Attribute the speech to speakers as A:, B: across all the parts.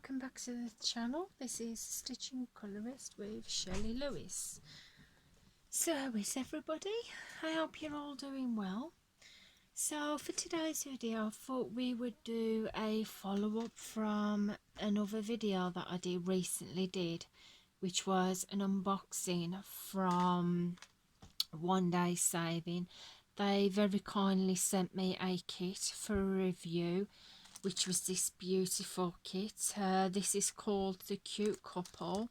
A: welcome back to the channel. This is Stitching Colourist with Shelley Lewis. So how is everybody? I hope you're all doing well. So for today's video I thought we would do a follow-up from another video that I recently did, which was an unboxing from Oneday Saving. They very kindly sent me a kit for a review, which was this beautiful kit. This is called the Cute Couple.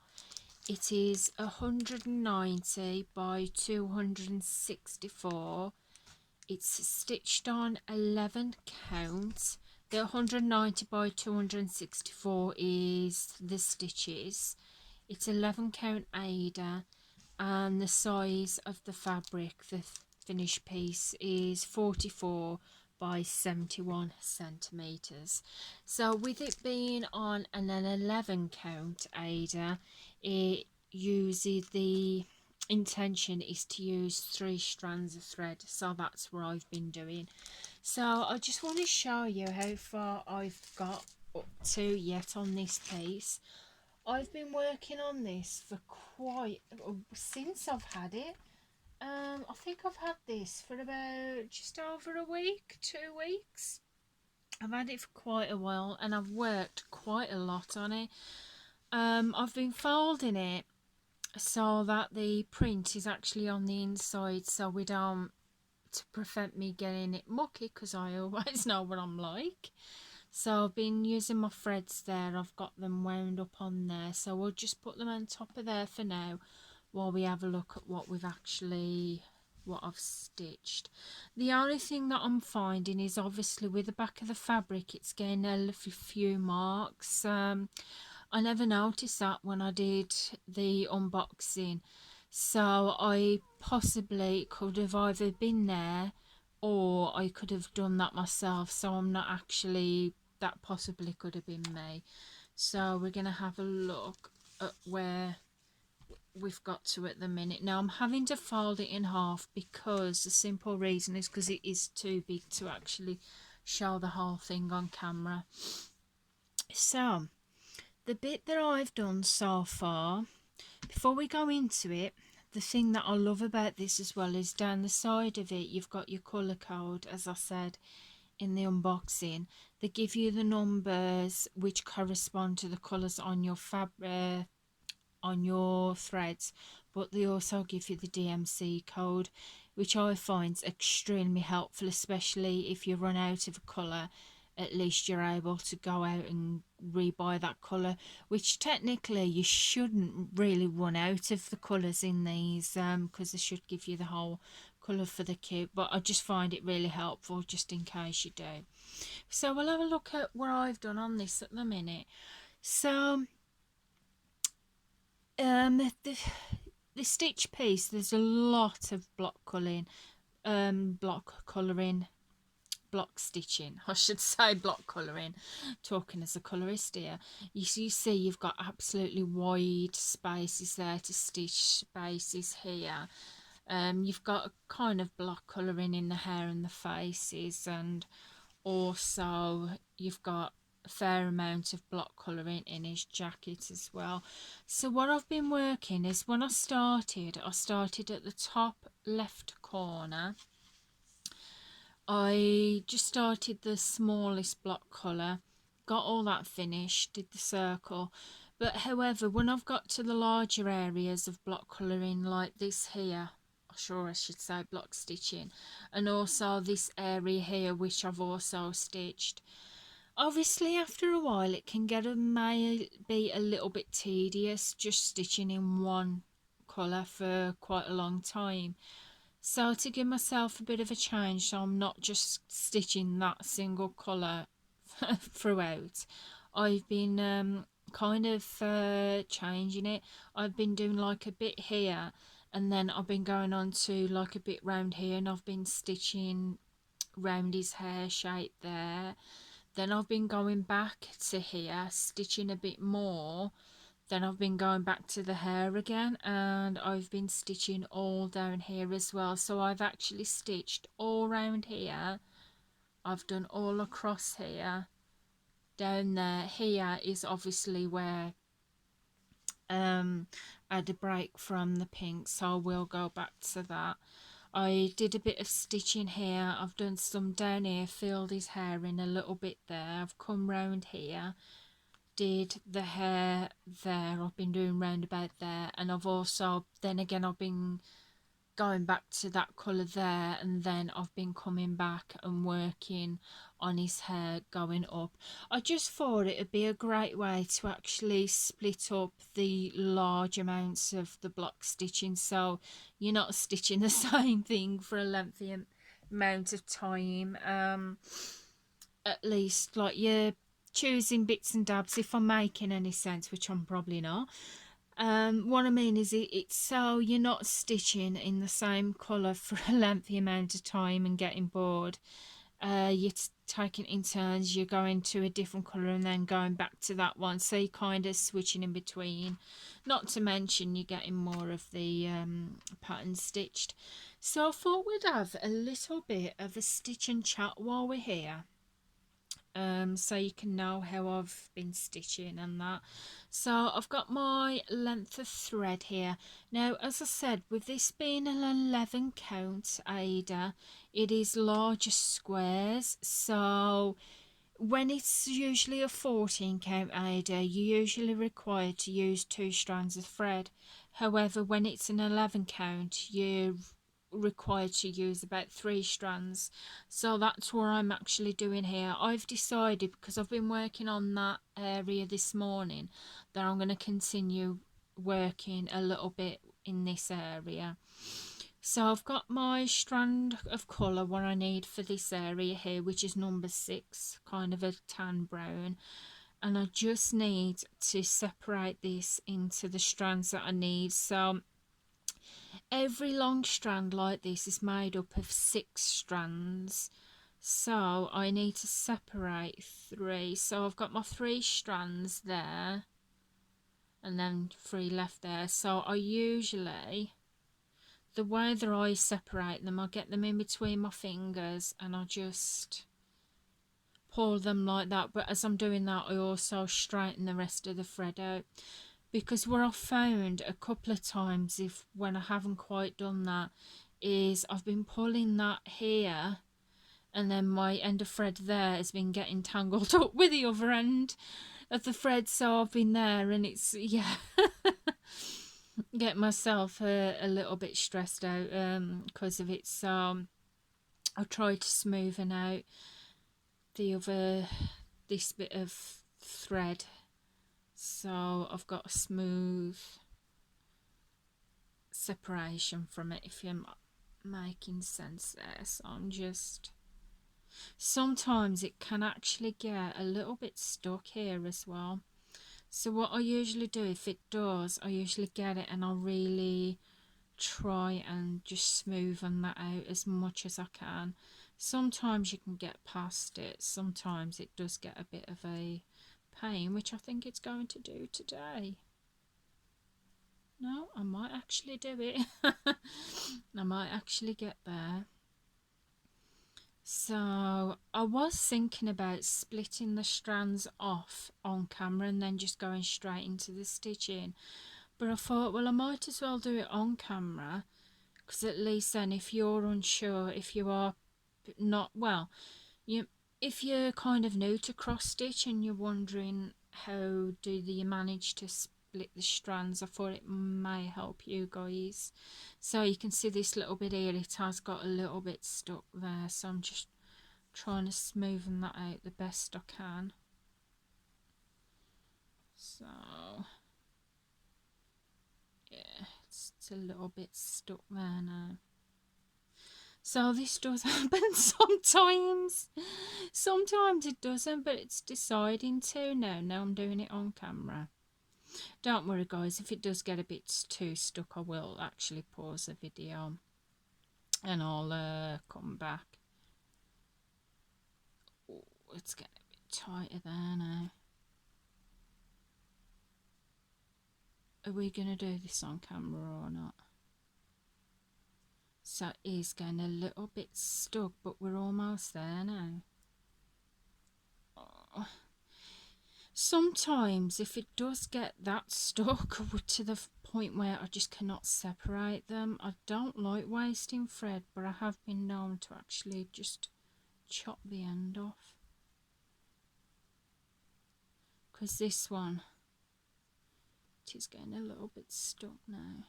A: It is 190 by 264. It's stitched on 11 count. The 190 by 264 is the stitches. It's 11 count Ada, and the size of the fabric, the finished piece, is 44 by 71 centimeters. So with it being on an 11 count Ada, it uses, the intention is to use 3 strands of thread, so that's what I've been doing. So I just want to show you how far I've got up to yet on this piece. I've been working on this for since I've had it. I think I've had this for about just over a week, 2 weeks. I've had it for quite a while and I've worked quite a lot on it. I've been folding it so that the print is actually on the inside, so we don't, to prevent me getting it mucky, because I always know what I'm like. So I've been using my threads there. I've got them wound up on there, so we'll just put them on top of there for now while we have a look at what I've stitched. The only thing that I'm finding is, obviously with the back of the fabric, it's getting a few marks. I never noticed that when I did the unboxing, so I possibly could have either been there or I could have done that myself, so I'm not actually, that possibly could have been me. So we're going to have a look at where we've got to at the minute. Now I'm having to fold it in half because the simple reason is because it is too big to actually show the whole thing on camera. So the bit that I've done so far, before we go into it, the thing that I love about this as well is down the side of it you've got your colour code, as I said in the unboxing. They give you the numbers which correspond to the colours on your fabric, on your threads, but they also give you the DMC code, which I find extremely helpful, especially if you run out of a colour. At least you're able to go out and rebuy that colour, which technically you shouldn't really run out of the colours in these, because they should give you the whole colour for the kit, but I just find it really helpful just in case you do. So we'll have a look at what I've done on this at the minute. So the stitch piece, there's a lot of block stitching, I should say, block colouring, talking as a colourist here. You see you've got absolutely wide spaces there to stitch, spaces here. You've got a kind of block colouring in the hair and the faces, and also you've got a fair amount of block colouring in his jacket as well. So what I've been working is, when I started at the top left corner. I just started the smallest block colour, got all that finished, did the circle, but however when I've got to the larger areas of block colouring, like this here, sure I should say block stitching, and also this area here which I've also stitched, obviously after a while it can may be a little bit tedious just stitching in one colour for quite a long time. So to give myself a bit of a change, so I'm not just stitching that single colour throughout, I've been kind of changing it. I've been doing like a bit here, and then I've been going on to like a bit round here, and I've been stitching round his hair shape there. Then I've been going back to here, stitching a bit more. Then I've been going back to the hair again, and I've been stitching all down here as well. So I've actually stitched all around here. I've done all across here, down there. Here is obviously where I had a break from the pink, so we'll go back to that. I did a bit of stitching here. I've done some down here, filled his hair in a little bit there. I've come round here, did the hair there. I've been doing round about there, and I've also, then again, I've been going back to that colour there, and then I've been coming back and working on his hair going up. I just thought it would be a great way to actually split up the large amounts of the block stitching, so you're not stitching the same thing for a lengthy amount of time. At least, like, you're choosing bits and dabs, if I'm making any sense, which I'm probably not. What I mean is it's so you're not stitching in the same colour for a lengthy amount of time and getting bored. You're taking in turns, you're going to a different colour and then going back to that one, so you're kind of switching in between. Not to mention you're getting more of the pattern stitched. So I thought we'd have a little bit of a stitch and chat while we're here. So you can know how I've been stitching and that. So I've got my length of thread here. Now, as I said, with this being an 11 count Ada, it is larger squares, so when it's usually a 14 count Ada, you're usually required to use 2 strands of thread. However, when it's an 11 count, you're required to use about 3 strands, so that's what I'm actually doing here. I've decided, because I've been working on that area this morning, that I'm going to continue working a little bit in this area. So I've got my strand of colour, what I need for this area here, which is number 6, kind of a tan brown, and I just need to separate this into the strands that I need. So every long strand like this is made up of 6 strands, so I need to separate 3. So I've got my 3 strands there and then 3 left there. So I usually, the way that I separate them, I get them in between my fingers and I just pull them like that. But as I'm doing that, I also straighten the rest of the thread out, because what I've found a couple of times, if when I haven't quite done that, is I've been pulling that here and then my end of thread there has been getting tangled up with the other end of the thread, so I've been there and it's, yeah, get myself a little bit stressed out because of it. So I'll try to smoothen out this bit of thread, so I've got a smooth separation from it, if you're making sense there. So I'm just, sometimes it can actually get a little bit stuck here as well. So what I usually do, if it does, I usually get it and I'll really try and just smoothen that out as much as I can. Sometimes you can get past it, sometimes it does get a bit of a pain, which I think it's going to do today. No, I might actually do it. I might actually get there. So I was thinking about splitting the strands off on camera and then just going straight into the stitching, but I thought, well, I might as well do it on camera, because at least then if you're unsure, if you are not, well, if you're kind of new to cross stitch and you're wondering how do you manage to split the strands, I thought it may help you guys. So you can see this little bit here, it has got a little bit stuck there, so I'm just trying to smoothen that out the best I can. So yeah, it's a little bit stuck there now. So this does happen sometimes. Sometimes it doesn't, but it's deciding to. Now I'm doing it on camera. Don't worry guys, if it does get a bit too stuck, I will actually pause the video and I'll come back. Ooh, it's getting a bit tighter there now. Are we going to do this on camera or not? So it is getting a little bit stuck, but we're almost there now. Oh. Sometimes if it does get that stuck to the point where I just cannot separate them, I don't like wasting thread, but I have been known to actually just chop the end off. Because this one, it is getting a little bit stuck now.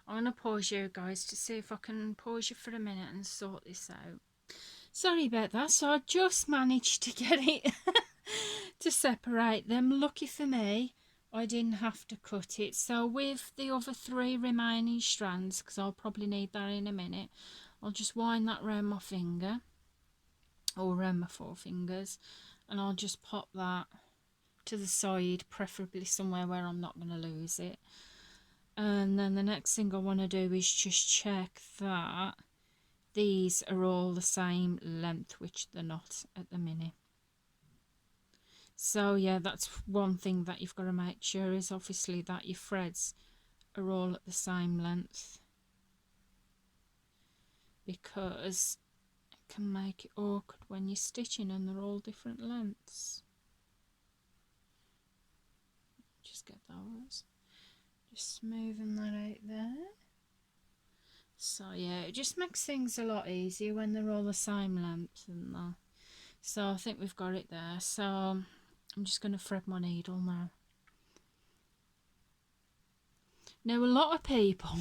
A: I'm going to pause you guys to see if I can pause you for a minute and sort this out. Sorry about that. So I just managed to get it to separate them. Lucky for me, I didn't have to cut it. So with the other 3 remaining strands, because I'll probably need that in a minute, I'll just wind that around my finger, or around my 4 fingers, and I'll just pop that to the side, preferably somewhere where I'm not going to lose it. And then the next thing I want to do is just check that these are all the same length, which they're not at the minute. So yeah, that's one thing that you've got to make sure, is obviously that your threads are all at the same length, because it can make it awkward when you're stitching and they're all different lengths. Just get those. Just smoothing that out there. So yeah, it just makes things a lot easier when they're all the same length and that. So I think we've got it there. So I'm just going to thread my needle now. Now a lot of people,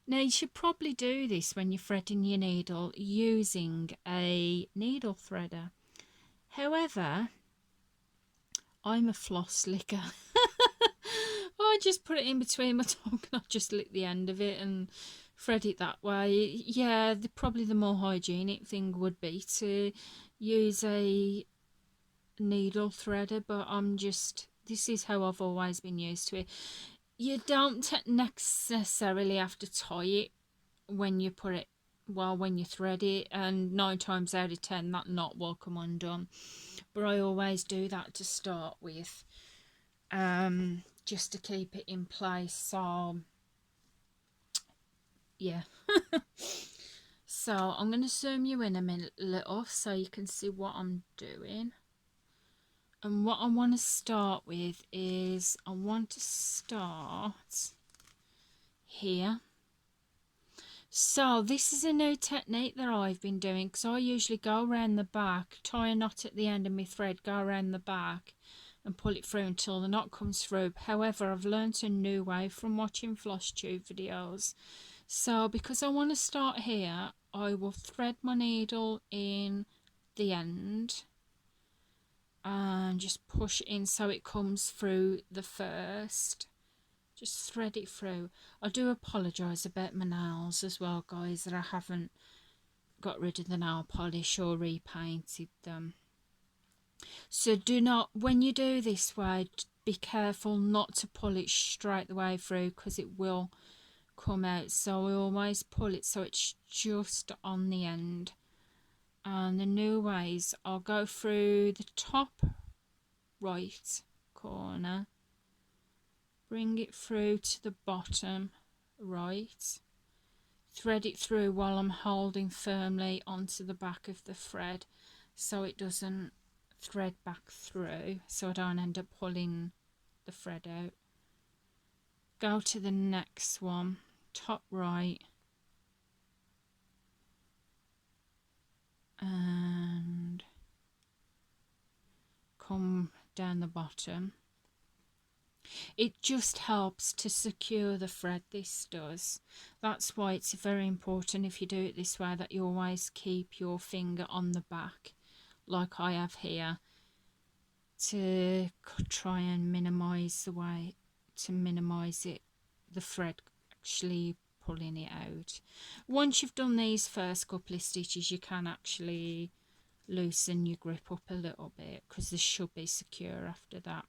A: now you should probably do this when you're threading your needle using a needle threader. However, I'm a floss licker. I just put it in between my tongue and I just lick the end of it and thread it that way. Yeah, probably the more hygienic thing would be to use a needle threader, but this is how I've always been used to it. You don't necessarily have to tie it when you put it, well, when you thread it, and 9 times out of 10 that knot will come undone. But I always do that to start with, just to keep it in place. So yeah. So I'm going to zoom you in a minute little so you can see what I'm doing. And what I want to start with is, I want to start here. So this is a new technique that I've been doing, because I usually go around the back, tie a knot at the end of my thread, go around the back and pull it through until the knot comes through. However, I've learnt a new way from watching flosstube videos. So because I want to start here, I will thread my needle in the end and just push it in so it comes through the first. Just thread it through. I do apologise about my nails as well, guys, that I haven't got rid of the nail polish or repainted them. So do not, when you do this way, be careful not to pull it straight the way through, because it will come out. So I always pull it so it's just on the end. And the new ways, I'll go through the top right corner, bring it through to the bottom right, thread it through while I'm holding firmly onto the back of the thread so it doesn't thread back through, so I don't end up pulling the thread out. Go to the next one, top right, and come down the bottom. It just helps to secure the thread, this does. That's why it's very important, if you do it this way, that you always keep your finger on the back like I have here, to try and minimise the way, to minimise it, the thread actually pulling it out. Once you've done these first couple of stitches, you can actually loosen your grip up a little bit, because this should be secure after that.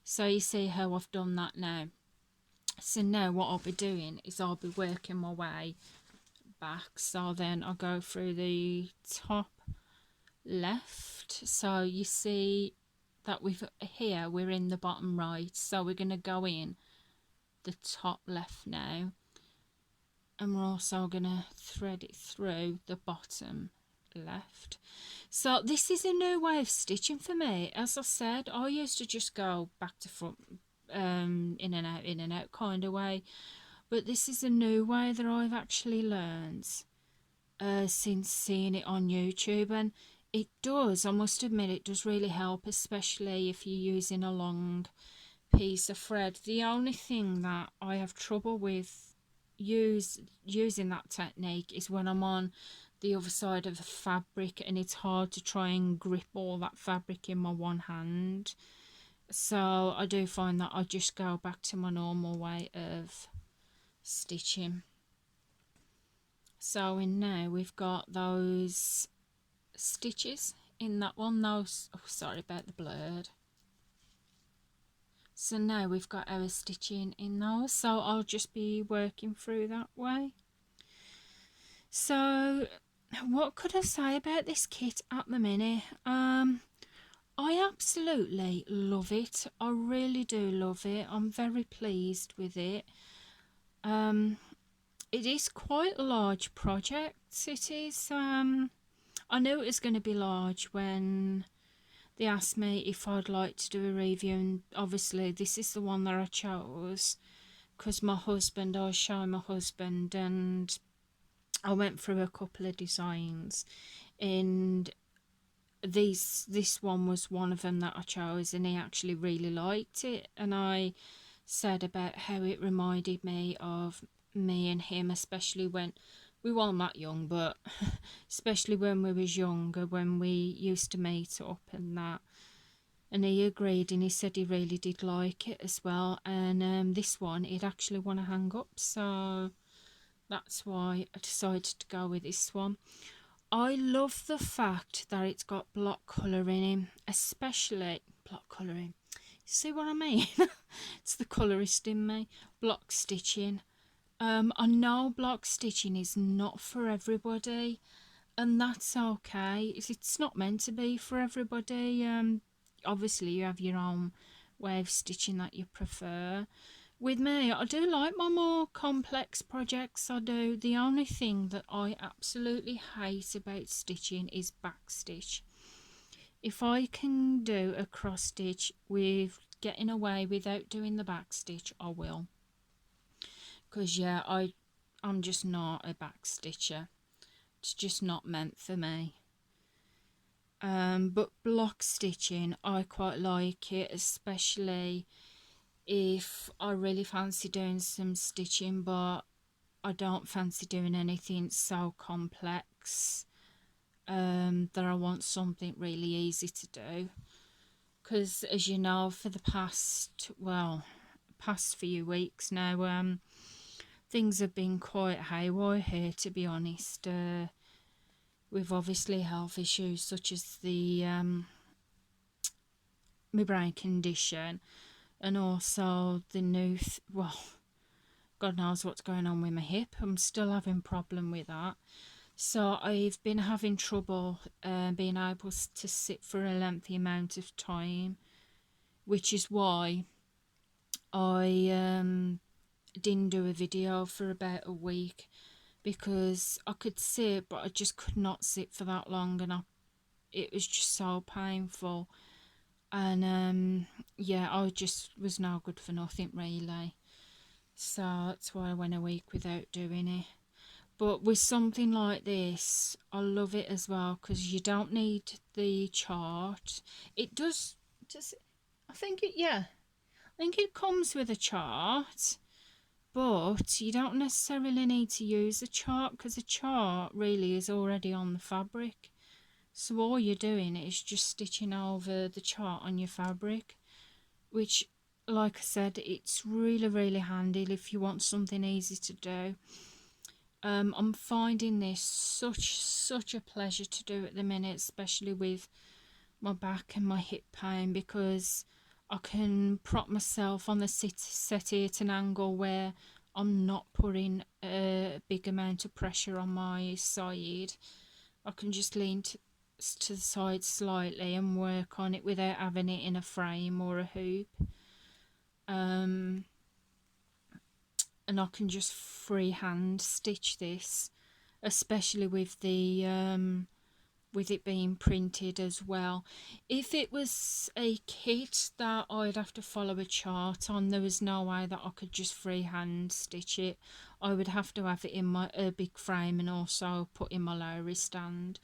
A: So you see how I've done that now. So now what I'll be doing is I'll be working my way back. So then I'll go through the top left. So you see that we're in the bottom right, so we're going to go in the top left now, and we're also going to thread it through the bottom left. So this is a new way of stitching for me. As I said, I used to just go back to front, in and out kind of way, but this is a new way that I've actually learned since seeing it on YouTube, and it does, I must admit, it does really help, especially if you're using a long piece of thread. The only thing that I have trouble with using that technique is when I'm on the other side of the fabric and it's hard to try and grip all that fabric in my one hand. So I do find that I just go back to my normal way of stitching. So in now we've got those stitches in that one. Those, oh, sorry about the blurred. So now we've got our stitching in those, so I'll just be working through that way. So what could I say about this kit at the minute? I absolutely love it. I really do love it. I'm very pleased with it. It is quite a large project. It is. I knew it was going to be large when they asked me if I'd like to do a review, and obviously this is the one that I chose because I was showing my husband, and I went through a couple of designs, and this one was one of them that I chose, and he actually really liked it, and I said about how it reminded me of me and him, especially when we weren't that young, but especially when we was younger, when we used to meet up and that. And he agreed, and he said he really did like it as well. And this one, he'd actually want to hang up, so that's why I decided to go with this one. I love the fact that it's got block colouring in, especially block colouring. See what I mean? It's the colourist in me. Block stitching. I know block stitching is not for everybody, and that's okay. It's not meant to be for everybody. Obviously you have your own way of stitching that you prefer. With me, I do like my more complex projects, I do. The only thing that I absolutely hate about stitching is backstitch. If I can do a cross stitch with getting away without doing the backstitch, I will. Because yeah, I'm just not a backstitcher. It's just not meant for me. But block stitching, I quite like it, especially if I really fancy doing some stitching, but I don't fancy doing anything so complex, that I want something really easy to do. Because as you know, for the past few weeks now, things have been quite haywire here, to be honest, with obviously health issues such as the my brain condition, and also the new God knows what's going on with my hip. I'm still having problem with that, so I've been having trouble being able to sit for a lengthy amount of time, which is why I didn't do a video for about a week, because I could sit, but I just could not sit for that long, and it was just so painful. And yeah, I just was no good for nothing really, so that's why I went a week without doing it. But with something like this, I love it as well, because you don't need the chart. It does I think it comes with a chart, but you don't necessarily need to use a chart, because the chart really is already on the fabric. So all you're doing is just stitching over the chart on your fabric, which, like I said, it's really, really handy if you want something easy to do. I'm finding this such a pleasure to do at the minute, especially with my back and my hip pain, because I can prop myself on the settee at an angle where I'm not putting a big amount of pressure on my side. I can just lean to the side slightly and work on it without having it in a frame or a hoop. And I can just freehand stitch this, especially with the with it being printed as well. If it was a kit that I'd have to follow a chart on, there was no way that I could just freehand stitch it. I would have to have it in my big frame and also put in my Lowry stand.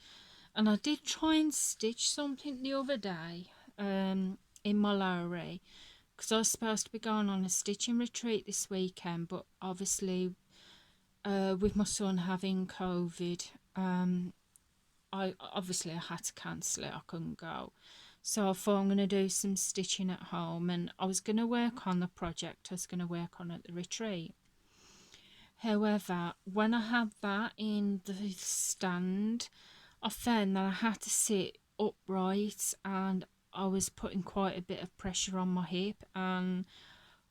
A: And I did try and stitch something the other day in my Lowry, because I was supposed to be going on a stitching retreat this weekend, but obviously with my son having COVID, I had to cancel it. I couldn't go. So I thought I'm going to do some stitching at home, and I was going to work on the project I was going to work on at the retreat. However, when I had that in the stand, I found that I had to sit upright, and I was putting quite a bit of pressure on my hip, and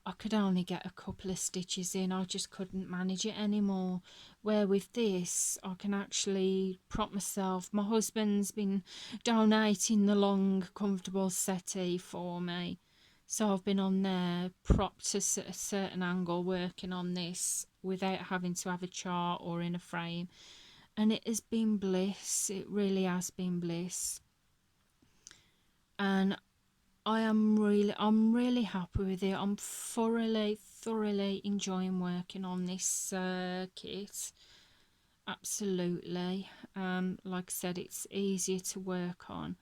A: I could only get a couple of stitches in. I just couldn't manage it anymore. Where with this, I can actually prop myself. My husband's been donating the long, comfortable settee for me. So I've been on there, propped to a certain angle, working on this without having to have a chart or in a frame. And it has been bliss. It really has been bliss. And I'm really happy with it. I'm thoroughly enjoying working on this kit. Absolutely. Like I said, it's easier to work on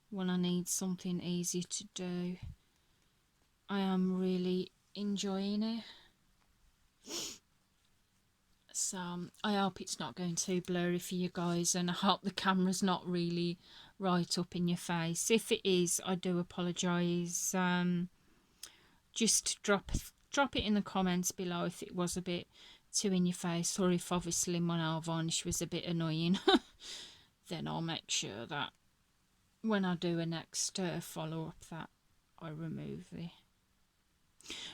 A: when I need something easier to do. I am really enjoying it. So I hope it's not going too blurry for you guys, and I hope the camera's not really right up in your face. If it is, I do apologise. Just drop it in the comments below if it was a bit too in your face, or if obviously my nail varnish was a bit annoying. Then I'll make sure that when I do a next follow-up that I remove it.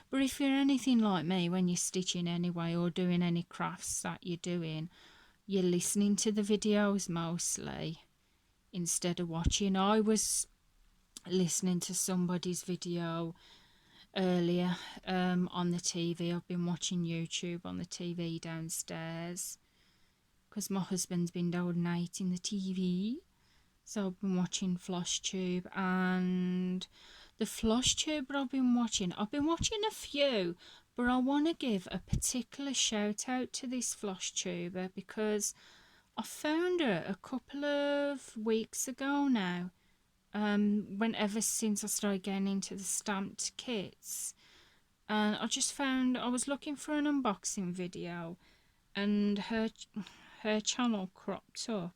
A: But if you're anything like me, when you're stitching anyway or doing any crafts that you're doing, you're listening to the videos mostly instead of watching. I was listening to somebody's video earlier on the TV. I've been watching YouTube on the TV downstairs because my husband's been donating the TV. So I've been watching flosstube, and the flosstube that I've been watching a few, but I want to give a particular shout out to this flosstuber because I found her a couple of weeks ago now. Ever since I started getting into the stamped kits, and I just found I was looking for an unboxing video, and her channel cropped up.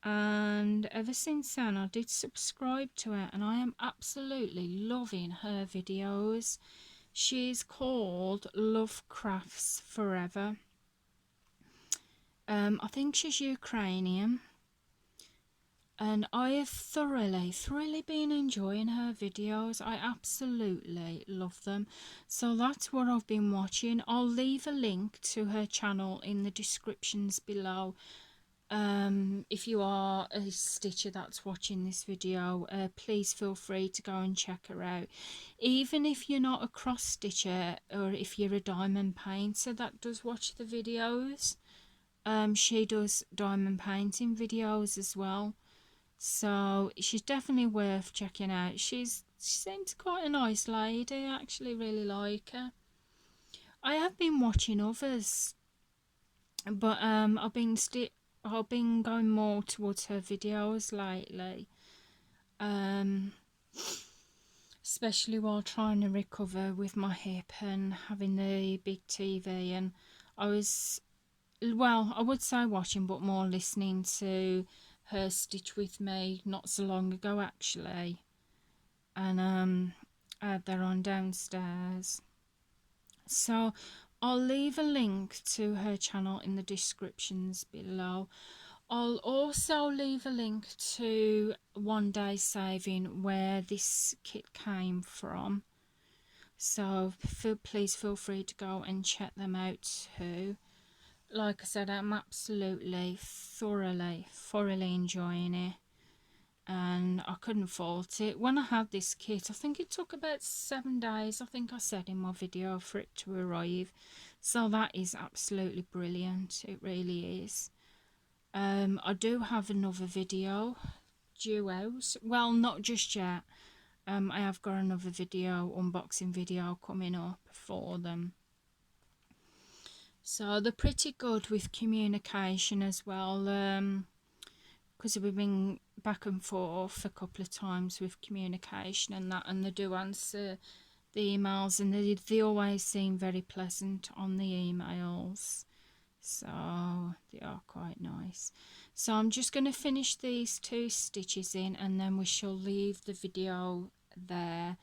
A: And ever since then I did subscribe to her, and I am absolutely loving her videos. She's called Love Crafts Forever. I think she's Ukrainian, and I have thoroughly been enjoying her videos. I absolutely love them. So that's what I've been watching. I'll leave a link to her channel in the descriptions below. If you are a stitcher that's watching this video, please feel free to go and check her out. Even if you're not a cross stitcher, or if you're a diamond painter that does watch the videos, she does diamond painting videos as well, so she's definitely worth checking out. She seems quite a nice lady. I actually really like her. I have been watching others, but I've been going more towards her videos lately, especially while trying to recover with my hip and having the big TV. And I was, well, I would say watching, but more listening to her stitch with me not so long ago actually, and they're on downstairs. So I'll leave a link to her channel in the descriptions below. I'll also leave a link to Oneday Saving, where this kit came from. So please feel free to go and check them out too. Like I said, I'm absolutely thoroughly enjoying it, and I couldn't fault it. When I had this kit, I think it took about 7 days, I think I said in my video, for it to arrive. So that is absolutely brilliant. It really is. I do have another video duos, well, not just yet. I have got another video, unboxing video coming up for them. So they're pretty good with communication as well, because we've been back and forth a couple of times with communication and that, and they do answer the emails, and they always seem very pleasant on the emails, so they are quite nice. So I'm just going to finish these 2 stitches in, and then we shall leave the video there,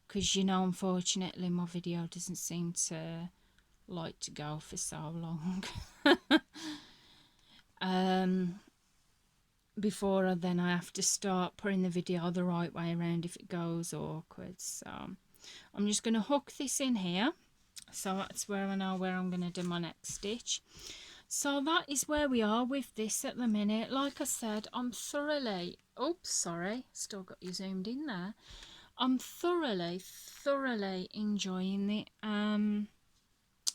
A: because you know, unfortunately my video doesn't seem to like to go for so long. Before then I have to start putting the video the right way around if it goes awkward. So I'm just going to hook this in here, so that's where I know where I'm going to do my next stitch. So that is where we are with this at the minute. Like I said, I'm thoroughly, oops, sorry, still got you zoomed in there. I'm thoroughly enjoying it.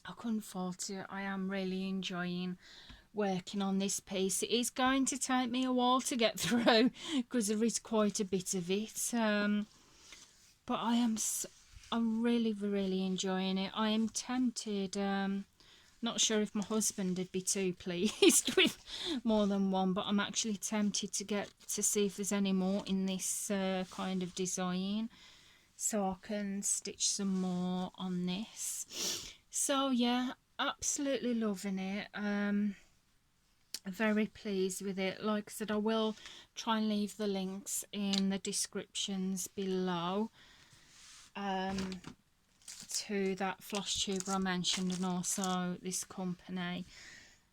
A: I couldn't fault it. I am really enjoying working on this piece. It is going to take me a while to get through because there is quite a bit of it, but I'm really enjoying it. I am tempted, not sure if my husband would be too pleased with more than one, but I'm actually tempted to get to see if there's any more in this kind of design, so I can stitch some more on this. So yeah, absolutely loving it. Very pleased with it. Like I said, I will try and leave the links in the descriptions below to that floss tuber I mentioned, and also this company.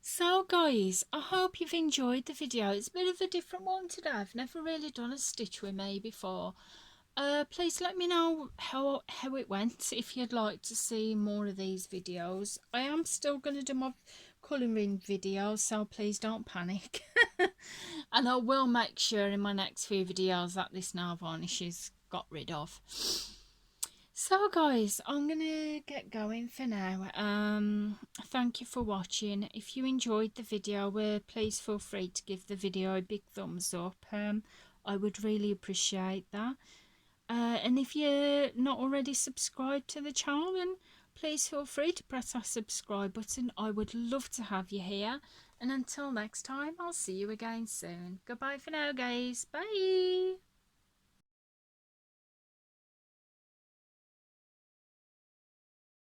A: So guys, I hope you've enjoyed the video. It's a bit of a different one today. I've never really done a stitch with me before. Please let me know how it went, if you'd like to see more of these videos. I am still going to do my colouring video, so please don't panic. And I will make sure in my next few videos that this nail varnish is got rid of. So guys, I'm going to get going for now. Thank you for watching. If you enjoyed the video, please feel free to give the video a big thumbs up. I would really appreciate that. And if you're not already subscribed to the channel, then please feel free to press that subscribe button. I would love to have you here. And until next time, I'll see you again soon. Goodbye for now, guys. Bye.